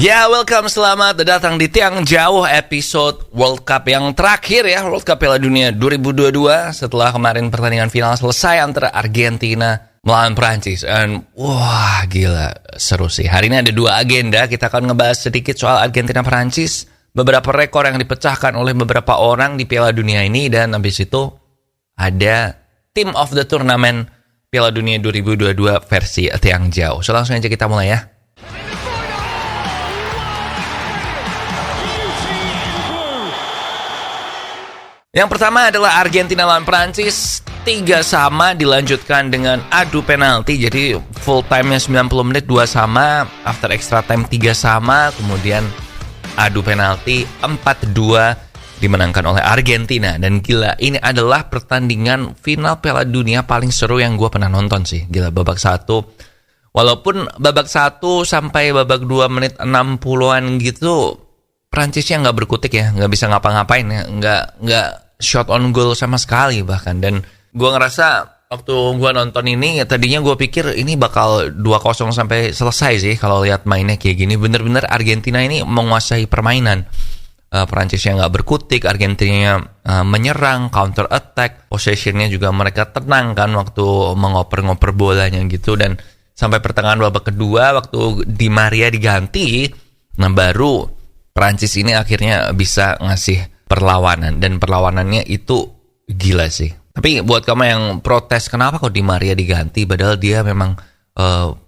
Ya, welcome, selamat datang di Tiang Jauh episode World Cup yang terakhir ya, World Cup Piala Dunia 2022 setelah kemarin pertandingan final selesai antara Argentina melawan Prancis. Dan wah gila, seru sih. Hari ini ada dua agenda, kita akan ngebahas sedikit soal Argentina-Prancis, beberapa rekor yang dipecahkan oleh beberapa orang di Piala Dunia ini, dan habis itu ada Team of the Tournament Piala Dunia 2022 versi Tiang Jauh. So langsung aja kita mulai ya. Yang pertama adalah Argentina lawan Prancis, 3-3 dilanjutkan dengan adu penalti. Jadi full time-nya 90 menit 2-2, after extra time 3-3, kemudian adu penalti 4-2 dimenangkan oleh Argentina. Dan gila, ini adalah pertandingan final Piala Dunia paling seru yang gue pernah nonton sih. Gila, babak 1. Walaupun babak 1 sampai babak 2 menit 60-an gitu, Prancisnya nggak berkutik ya, nggak bisa ngapa-ngapain ya, nggak shot on goal sama sekali bahkan. Dan gue ngerasa waktu gue nonton ini, tadinya gue pikir ini bakal 2-0 sampai selesai sih kalau lihat mainnya kayak gini. Bener-bener Argentina ini menguasai permainan. Prancisnya nggak berkutik, Argentina menyerang, counter attack, possessionnya juga mereka tenang kan waktu mengoper-ngoper bolanya gitu. Dan sampai pertengahan babak kedua waktu Di Maria diganti, nah baru Prancis ini akhirnya bisa ngasih perlawanan, dan perlawanannya itu gila sih. Tapi buat kamu yang protes kenapa kok Di Maria diganti padahal dia memang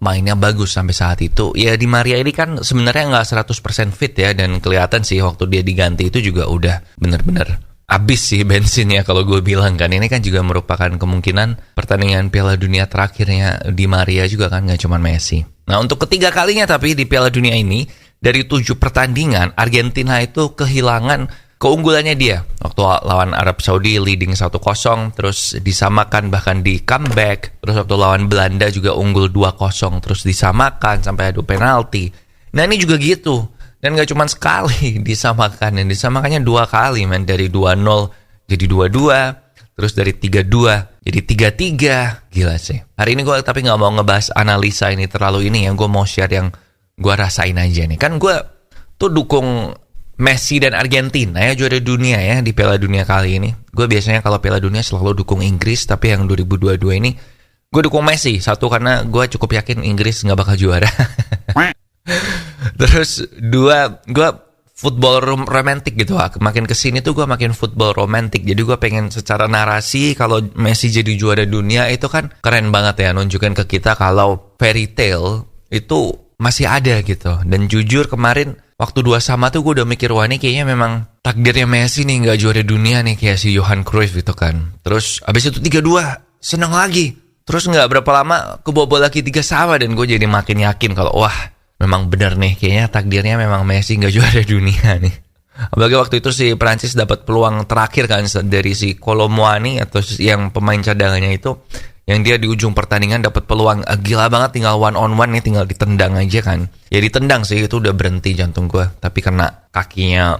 mainnya bagus sampai saat itu. Ya Di Maria ini kan sebenarnya nggak 100% fit ya, dan kelihatan sih waktu dia diganti itu juga udah bener-bener habis sih bensinnya kalau gue bilang kan. Ini kan juga merupakan kemungkinan pertandingan Piala Dunia terakhirnya Di Maria juga kan, nggak cuma Messi. Nah untuk ketiga kalinya tapi di Piala Dunia ini, dari 7 pertandingan, Argentina itu kehilangan keunggulannya dia. Waktu lawan Arab Saudi leading 1-0, terus disamakan bahkan di comeback. Terus waktu lawan Belanda juga unggul 2-0, terus disamakan sampai adu penalti. Nah ini juga gitu. Dan gak cuma sekali disamakan, dan disamakannya 2 kali, man. Dari 2-0 jadi 2-2, terus dari 3-2 jadi 3-3. Gila sih. Hari ini gue tapi gak mau ngebahas analisa ini terlalu ini ya. Gue mau share yang gue rasain aja nih. Kan gue tuh dukung Messi dan Argentina ya, juara dunia ya di Piala Dunia kali ini. Gue biasanya kalau Piala Dunia selalu dukung Inggris, tapi yang 2022 ini gue dukung Messi. Satu, karena gue cukup yakin Inggris gak bakal juara. Terus 2, gue football romantic gitu. Makin kesini tuh gue makin football romantic. Jadi gue pengen secara narasi kalau Messi jadi juara dunia itu kan keren banget ya, nunjukin ke kita kalau fairy tale itu masih ada gitu. Dan jujur kemarin waktu 2-2 tuh gue udah mikir, wah ini kayaknya memang takdirnya Messi nih gak juara dunia nih, kayak si Johan Cruyff gitu kan. Terus abis itu 3-2, seneng lagi. Terus gak berapa lama kebobol lagi 3-3, dan gue jadi makin yakin kalau wah memang bener nih, kayaknya takdirnya memang Messi gak juara dunia nih. Apalagi waktu itu si Prancis dapat peluang terakhir kan dari si Colomboani atau yang pemain cadangannya itu, yang dia di ujung pertandingan dapat peluang gila banget, tinggal one on one nih, tinggal ditendang aja kan. Ya ditendang sih, itu udah berhenti jantung gue, tapi kena kakinya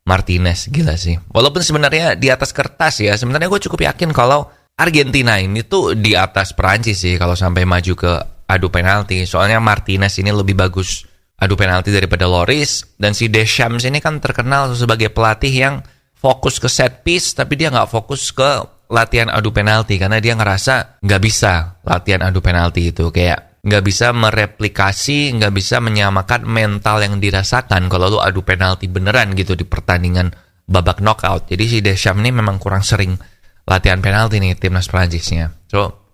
Martinez. Gila sih. Walaupun sebenarnya di atas kertas ya, sebenarnya gue cukup yakin kalau Argentina ini tuh di atas Perancis sih kalau sampai maju ke adu penalti. Soalnya Martinez ini lebih bagus adu penalti daripada Lloris, dan si Deschamps ini kan terkenal sebagai pelatih yang fokus ke set piece, tapi dia nggak fokus ke latihan adu penalti, karena dia ngerasa nggak bisa latihan adu penalti itu, kayak nggak bisa mereplikasi, nggak bisa menyamakan mental yang dirasakan kalau lu adu penalti beneran gitu di pertandingan babak knockout. Jadi si Deschamps ini memang kurang sering latihan penalti nih timnas Prancisnya. So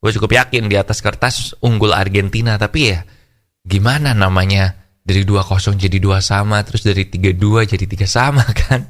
gue cukup yakin di atas kertas unggul Argentina, tapi ya gimana namanya, dari 2-0 jadi 2-2, terus dari 3-2 jadi 3-3 kan.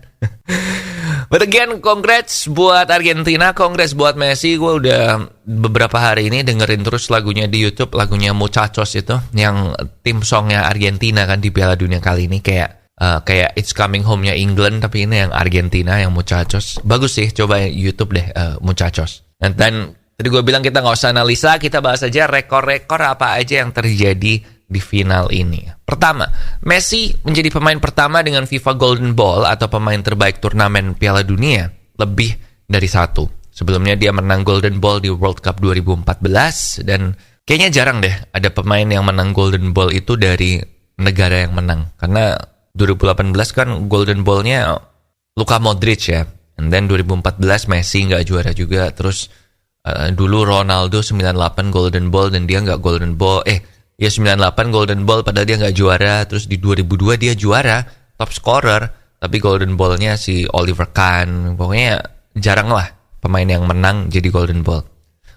But again, congrats buat Argentina, congrats buat Messi. Gue udah beberapa hari ini dengerin terus lagunya di YouTube, lagunya Muchachos itu, yang tim songnya Argentina kan di Piala Dunia kali ini, kayak It's Coming Home-nya England, tapi ini yang Argentina, yang Muchachos. Bagus sih, coba YouTube deh Muchachos. Dan tadi gue bilang kita nggak usah analisa, kita bahas aja rekor-rekor apa aja yang terjadi di final ini. Pertama, Messi menjadi pemain pertama dengan FIFA Golden Ball atau pemain terbaik turnamen Piala Dunia lebih dari 1. Sebelumnya dia menang Golden Ball di World Cup 2014, dan kayaknya jarang deh ada pemain yang menang Golden Ball itu dari negara yang menang. Karena 2018 kan Golden Ball-nya Luka Modric ya. And then 2014 Messi nggak juara juga. Terus dulu Ronaldo 98 Golden Ball dan dia nggak Golden Ball. 98 Golden Ball padahal dia nggak juara. Terus di 2002 dia juara top scorer. Tapi Golden Ball-nya si Oliver Kahn. Pokoknya jarang lah pemain yang menang jadi Golden Ball.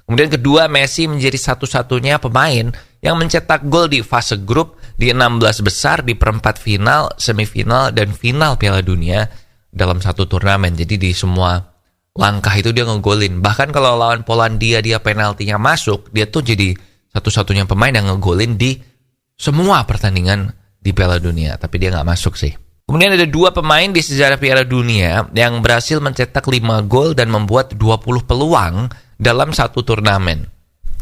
Kemudian kedua, Messi menjadi satu-satunya pemain yang mencetak gol di fase grup di 16 besar, di perempat final, semifinal, dan final Piala Dunia dalam satu turnamen. Jadi di semua langkah itu dia ngegolin. Bahkan kalau lawan Polandia dia penaltinya masuk, dia tuh jadi satu-satunya pemain yang ngegolin di semua pertandingan di Piala Dunia. Tapi dia nggak masuk sih. Kemudian ada dua pemain di sejarah Piala Dunia yang berhasil mencetak 5 gol dan membuat 20 peluang dalam satu turnamen.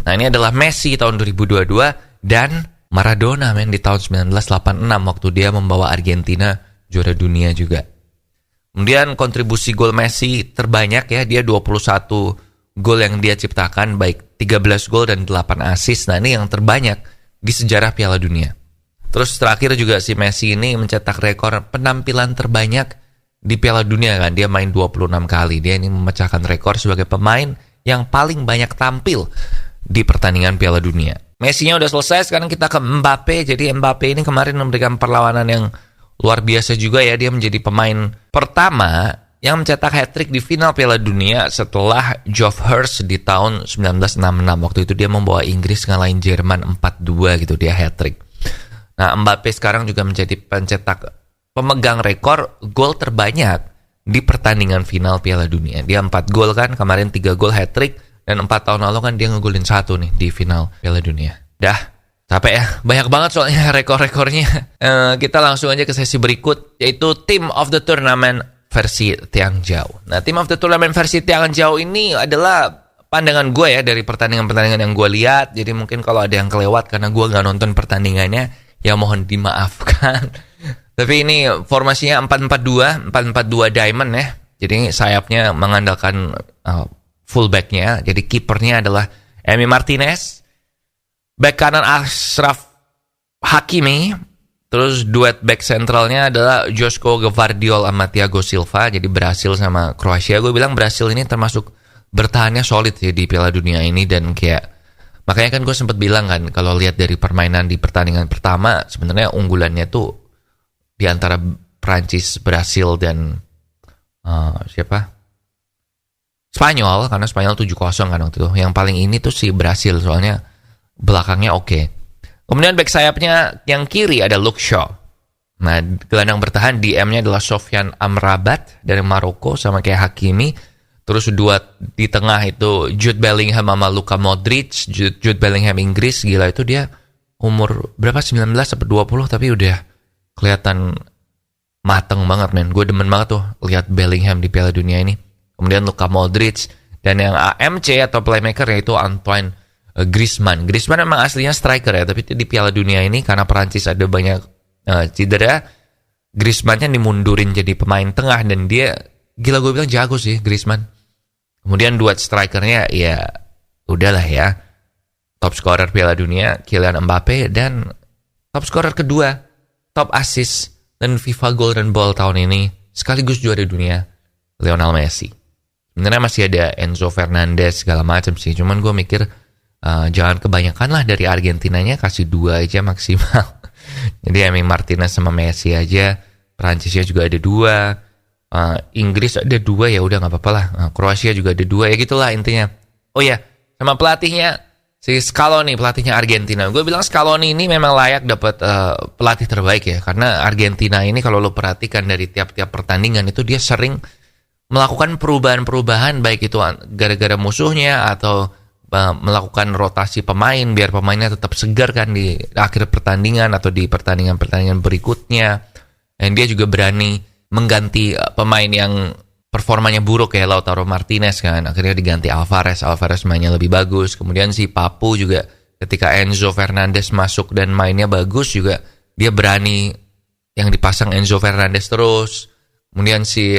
Nah, ini adalah Messi tahun 2022 dan Maradona di tahun 1986 waktu dia membawa Argentina juara dunia juga. Kemudian kontribusi gol Messi terbanyak ya, dia 21 gol yang dia ciptakan, baik 13 gol dan 8 assist. Nah, ini yang terbanyak di sejarah Piala Dunia. Terus terakhir juga si Messi ini mencetak rekor penampilan terbanyak di Piala Dunia kan. Dia main 26 kali. Dia ini memecahkan rekor sebagai pemain yang paling banyak tampil di pertandingan Piala Dunia. Messi-nya udah selesai, sekarang kita ke Mbappe. Jadi Mbappe ini kemarin memberikan perlawanan yang luar biasa juga ya. Dia menjadi pemain pertama yang mencetak hat-trick di final Piala Dunia setelah Geoff Hurst di tahun 1966. Waktu itu dia membawa Inggris ngalahin Jerman 4-2 gitu, dia hat-trick. Nah, Mbappe sekarang juga menjadi pemegang rekor gol terbanyak di pertandingan final Piala Dunia. Dia 4 gol kan, kemarin 3 gol hat-trick, dan 4 tahun lalu kan dia ngegolin 1 nih di final Piala Dunia. Dah, capek ya, banyak banget soalnya rekor-rekornya. Kita langsung aja ke sesi berikut, yaitu Team of the Tournament versi Tianzhou. Nah, Team of the Tournament versi Tianzhou ini adalah pandangan gue ya dari pertandingan-pertandingan yang gue lihat. Jadi mungkin kalau ada yang kelewat karena gue gak nonton pertandingannya, ya mohon dimaafkan. Tapi ini formasinya 4-4-2 diamond ya. Jadi sayapnya mengandalkan fullbacknya. Jadi kipernya adalah Emi Martinez. Back kanan Achraf Hakimi. Terus duet back centralnya adalah Joško Gvardiol sama Thiago Silva. Jadi Brasil sama Kroasia. Gue bilang Brasil ini termasuk bertahannya solid ya di Piala Dunia ini. Dan kayak, makanya kan gue sempat bilang kan, kalau lihat dari permainan di pertandingan pertama, sebenarnya unggulannya tuh di antara Prancis, Brasil, dan Spanyol, karena Spanyol 7-0 kan waktu itu. Yang paling ini tuh si Brasil, soalnya belakangnya oke. Kemudian back sayapnya yang kiri ada Luke Shaw. Nah, gelandang bertahan DM-nya adalah Sofyan Amrabat dari Maroko sama kayak Hakimi. Terus dua di tengah itu Jude Bellingham sama Luka Modric. Jude Bellingham Inggris, gila itu dia umur berapa, 19 atau 20, tapi udah kelihatan mateng banget men. Gue demen banget tuh lihat Bellingham di Piala Dunia ini. Kemudian Luka Modric dan yang AMC atau playmaker yaitu Antoine Griezmann. Griezmann memang aslinya striker ya, tapi di Piala Dunia ini karena Perancis ada banyak cedera, Griezmann-nya dimundurin jadi pemain tengah dan dia gila, gue bilang jago sih Griezmann. Kemudian duet strikernya ya udahlah ya, top scorer Piala Dunia Kylian Mbappe dan top scorer kedua, top assist dan FIFA Golden Ball tahun ini sekaligus juara dunia Lionel Messi. Sebenarnya masih ada Enzo Fernandez segala macam sih, cuman gue mikir jangan kebanyakan lah dari Argentinanya, kasih 2 aja maksimal. Jadi Emi Martinez sama Messi aja. Prancisnya juga ada 2, Inggris ada 2, ya udah nggak apa-apa lah. Kroasia juga ada 2, ya gitulah intinya. Oh ya, sama pelatihnya si Scaloni, pelatihnya Argentina. Gue bilang Scaloni ini memang layak dapat pelatih terbaik ya, karena Argentina ini kalau lo perhatikan dari tiap-tiap pertandingan itu dia sering melakukan perubahan-perubahan, baik itu gara-gara musuhnya atau melakukan rotasi pemain biar pemainnya tetap segar kan di akhir pertandingan atau di pertandingan-pertandingan berikutnya. Dan dia juga berani mengganti pemain yang performanya buruk kayak Lautaro Martinez kan, akhirnya diganti Alvarez mainnya lebih bagus. Kemudian si Papu juga ketika Enzo Fernandez masuk dan mainnya bagus juga dia berani yang dipasang Enzo Fernandez terus. Kemudian si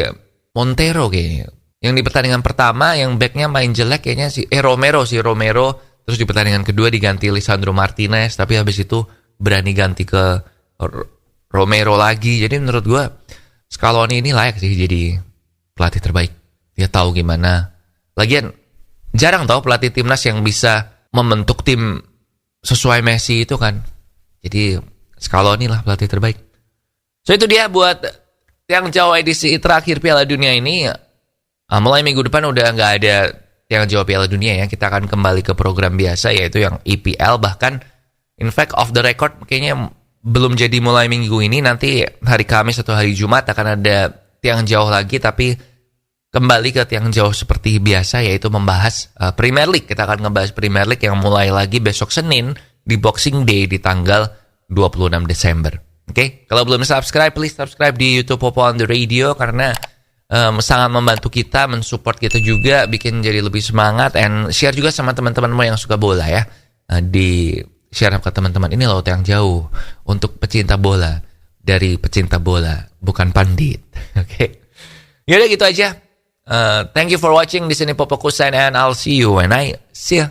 Montero kayaknya yang di pertandingan pertama yang backnya main jelek kayaknya si Romero. Terus di pertandingan kedua diganti Lisandro Martinez, tapi habis itu berani ganti ke Romero lagi. Jadi menurut gue Scaloni ini layak sih jadi pelatih terbaik. Dia tahu gimana. Lagian jarang tahu pelatih timnas yang bisa membentuk tim sesuai Messi itu kan. Jadi Scaloni lah pelatih terbaik. So itu dia buat Tiang Jauh edisi terakhir Piala Dunia ini. Mulai minggu depan udah nggak ada Tiang Jauh Piala Dunia ya. Kita akan kembali ke program biasa yaitu yang EPL. Bahkan in fact off the record kayaknya belum jadi mulai minggu ini. Nanti hari Kamis atau hari Jumat akan ada Tiang Jauh lagi. Tapi kembali ke Tiang Jauh seperti biasa yaitu membahas Premier League. Kita akan ngebahas Premier League yang mulai lagi besok Senin di Boxing Day di tanggal 26 Desember. Oke, kalau belum subscribe, please subscribe di YouTube Popo on the Radio karena sangat membantu kita, mensupport kita juga, bikin jadi lebih semangat, and share juga sama teman-temanmu yang suka bola ya. Di share ke teman-teman, ini loh Tiang Jauh untuk pecinta bola, dari pecinta bola, bukan pandit. Oke, yaudah gitu aja. Thank you for watching. Di sini Popo Kusain and I'll see you when I see ya.